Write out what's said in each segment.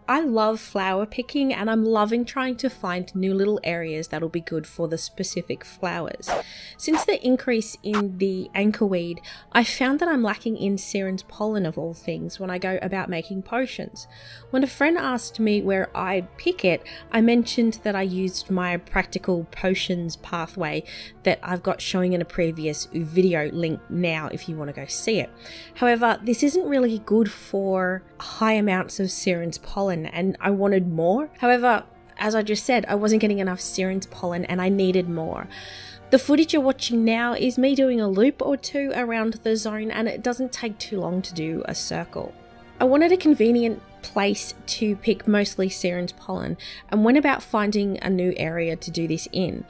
I love flower picking and I'm loving trying to find new little areas that'll be good for the specific flowers. Since the increase in the anchorweed, I found that I'm lacking in Siren's pollen of all things when I go about making potions. When a friend asked me where I pick it, I mentioned that I used my practical potions pathway that I've got showing in a previous video, link now if you want to go see it. However, this isn't really good for high amounts of Siren's pollen and I wanted more. However, as I just said, I wasn't getting enough Siren's pollen and I needed more. The footage you're watching now is me doing a loop or two around the zone and it doesn't take too long to do a circle. I wanted a convenient place to pick mostly Siren's pollen and went about finding a new area to do this in.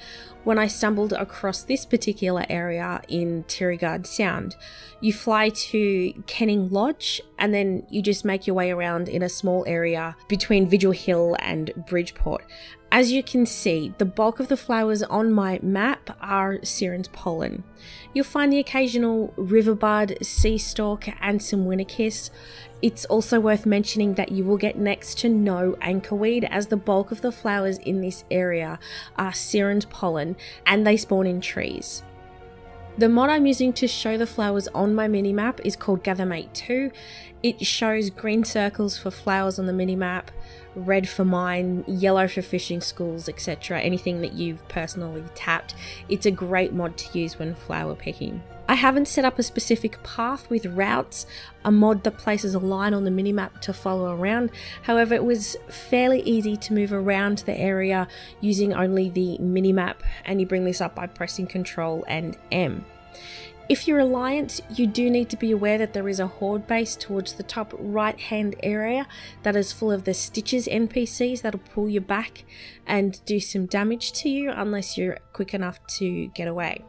When I stumbled across this particular area in Tiragarde Sound, you fly to Kenning Lodge and then you just make your way around in a small area between Vigil Hill and Bridgeport. As you can see, the bulk of the flowers on my map are Siren's pollen. You'll find the occasional riverbud, sea stalk and some winterkiss. It's also worth mentioning that you will get next to no anchorweed as the bulk of the flowers in this area are Siren's pollen and they spawn in trees. The mod I'm using to show the flowers on my minimap is called GatherMate 2. It shows green circles for flowers on the minimap, red for mine, yellow for fishing schools, etc. Anything that you've personally tapped. It's a great mod to use when flower picking. I haven't set up a specific path with routes, a mod that places a line on the minimap to follow around. However, it was fairly easy to move around the area using only the minimap, and you bring this up by pressing Ctrl and M. If you're Alliance, you do need to be aware that there is a horde base towards the top right hand area that is full of the Stitches NPCs that'll pull you back and do some damage to you unless you're quick enough to get away.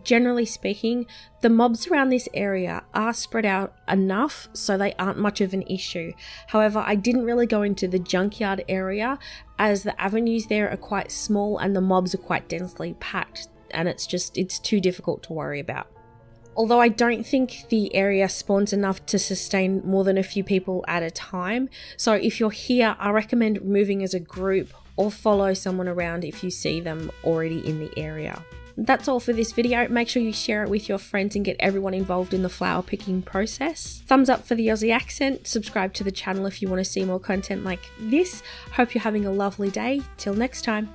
Generally speaking, the mobs around this area are spread out enough so they aren't much of an issue. However, I didn't really go into the junkyard area as the avenues there are quite small and the mobs are quite densely packed and it's too difficult to worry about. Although I don't think the area spawns enough to sustain more than a few people at a time, so if you're here, I recommend moving as a group or follow someone around if you see them already in the area. That's all for this video. Make sure you share it with your friends and get everyone involved in the flower picking process. Thumbs up for the Aussie accent. Subscribe to the channel if you want to see more content like this. Hope you're having a lovely day. Till next time.